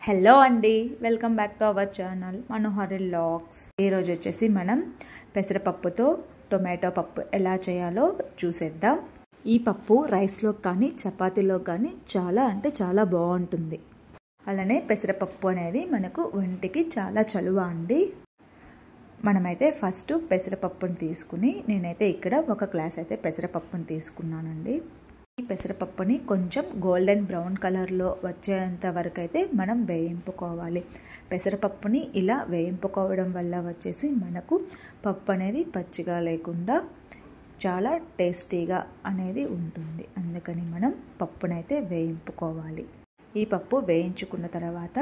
Hello అండి, welcome back to our channel Manohari vlogs. ఈరోజు వచ్చేసి మనం పెసరపప్పుతో టొమాటో పప్పు ఎలా చేయాలో చూసేద్దాం. ఈ పప్పు రైస్లో కానీ చపాతీలో కానీ చాలా అంటే చాలా బాగుంటుంది. అలానే పెసరపప్పు అనేది మనకు ఒంటికి చాలా చలువ అండి. మనమైతే ఫస్ట్ పెసరపప్పుని తీసుకుని, నేనైతే ఇక్కడ ఒక గ్లాస్ అయితే పెసరపప్పుని తీసుకున్నానండి. ఈ పెసరపప్పుని కొంచెం గోల్డెన్ బ్రౌన్ కలర్లో వచ్చేంత వరకు అయితే మనం వేయింపుకోవాలి. పెసరపప్పుని ఇలా వేయింపుకోవడం వల్ల వచ్చేసి మనకు పప్పు అనేది పచ్చిగా లేకుండా చాలా టేస్టీగా అనేది ఉంటుంది. అందుకని మనం పప్పునైతే వేయింపుకోవాలి. ఈ పప్పు వేయించుకున్న తర్వాత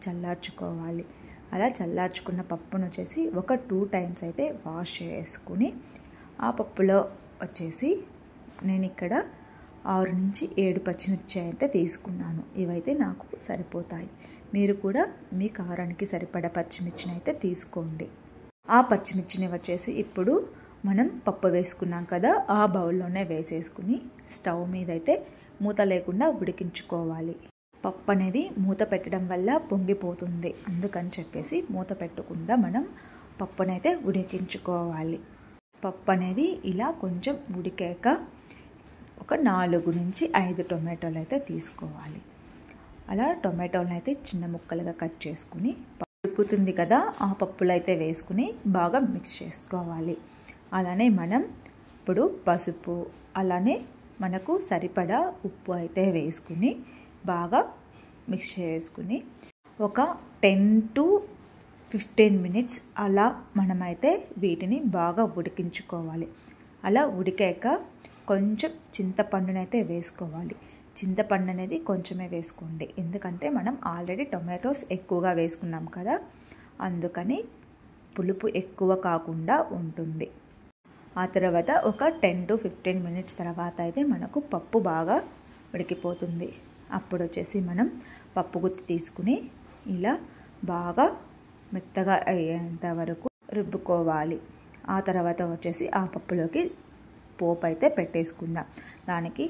చల్లార్చుకోవాలి. అలా చల్లార్చుకున్న పప్పును వచ్చేసి ఒక 2 times అయితే వాష్ చేసుకుని, ఆ పప్పులో వచ్చేసి నేను ఇక్కడ 6 నుంచి 7 పచ్చిమిర్చి అయితే తీసుకున్నాను. ఇవైతే నాకు సరిపోతాయి. మీరు కూడా మీ కారానికి సరిపడా పచ్చిమిర్చిని అయితే తీసుకోండి. ఆ పచ్చిమిర్చిని వచ్చేసి ఇప్పుడు మనం పప్పు వేసుకున్నాం కదా, ఆ బౌల్లోనే వేసేసుకుని స్టవ్ మీద అయితే మూత లేకుండా ఉడికించుకోవాలి. పప్పు అనేది మూత పెట్టడం వల్ల పొంగిపోతుంది. అందుకని చెప్పేసి మూత పెట్టకుండా మనం పప్పునైతే ఉడికించుకోవాలి. పప్పు అనేది ఇలా కొంచెం ఉడికాక ఒక 4 నుంచి 5 టొమాటోలు అయితే తీసుకోవాలి. అలా టొమాటోలను అయితే చిన్న ముక్కలుగా కట్ చేసుకుని ఉడుకుతుంది కదా, ఆ పప్పులు అయితే వేసుకుని బాగా మిక్స్ చేసుకోవాలి. అలానే మనం ఇప్పుడు పసుపు, అలానే మనకు సరిపడా ఉప్పు అయితే వేసుకుని బాగా మిక్స్ చేసుకుని ఒక 10 to 15 minutes అలా మనమైతే వీటిని బాగా ఉడికించుకోవాలి. అలా ఉడికాక కొంచెం చింతపండునైతే వేసుకోవాలి. చింతపండు అనేది కొంచెమే వేసుకోండి, ఎందుకంటే మనం ఆల్రెడీ టొమాటోస్ ఎక్కువగా వేసుకున్నాం కదా, అందుకని పులుపు ఎక్కువ కాకుండా ఉంటుంది. ఆ తర్వాత ఒక 10 to 15 minutes తర్వాత అయితే మనకు పప్పు బాగా ఉడికిపోతుంది. అప్పుడు వచ్చేసి మనం పప్పు గుత్తి తీసుకుని ఇలా బాగా మెత్తగా అయ్యేంత వరకు రుబ్బుకోవాలి. ఆ తర్వాత వచ్చేసి ఆ పప్పులోకి పోపు అయితే పెట్టేసుకుందాం. దానికి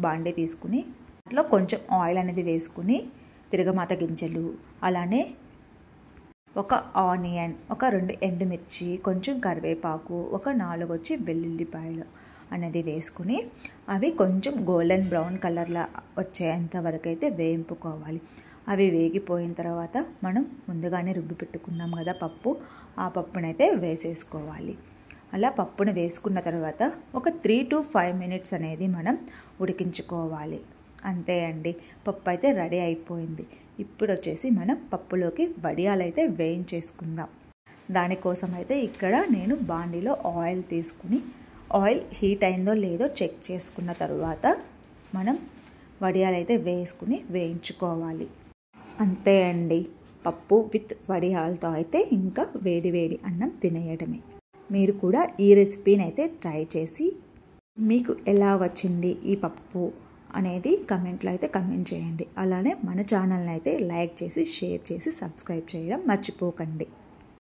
బాండీ తీసుకుని దాంట్లో కొంచెం ఆయిల్ అనేది వేసుకుని తిరగమాత గింజలు, అలానే ఒక ఆనియన్, ఒక 2 ఎండుమిర్చి, కొంచెం కరివేపాకు, ఒక 4 వచ్చి వెల్లుల్లిపాయలు అనేది వేసుకుని అవి కొంచెం గోల్డెన్ బ్రౌన్ కలర్లో వచ్చేంత వరకు అయితే వేయింపుకోవాలి. అవి వేగిపోయిన తర్వాత మనం ముందుగానే రుబ్బి పెట్టుకున్నాం కదా పప్పు, ఆ పప్పునైతే వేసేసుకోవాలి. అలా పప్పును వేసుకున్న తర్వాత ఒక 3 to 5 minutes అనేది మనం ఉడికించుకోవాలి. అంతే అండి, పప్పు అయితే రెడీ అయిపోయింది. ఇప్పుడు వచ్చేసి మనం పప్పులోకి వడియాలు అయితే వేయించేసుకుందాం. దానికోసం అయితే ఇక్కడ నేను బాండీలో ఆయిల్ తీసుకుని, ఆయిల్ హీట్ అయిందో లేదో చెక్ చేసుకున్న తర్వాత మనం వడియాలు అయితే వేసుకుని వేయించుకోవాలి. అంతే అండి, పప్పు విత్ వడియాలతో అయితే ఇంకా వేడి వేడి అన్నం తినేయడమే. మీరు కూడా ఈ రెసిపీని అయితే ట్రై చేసి మీకు ఎలా వచ్చింది ఈ పప్పు అనేది కమెంట్లో అయితే కమెంట్ చేయండి. అలానే మన ఛానల్ని అయితే లైక్ చేసి, షేర్ చేసి, సబ్స్క్రైబ్ చేయడం మర్చిపోకండి.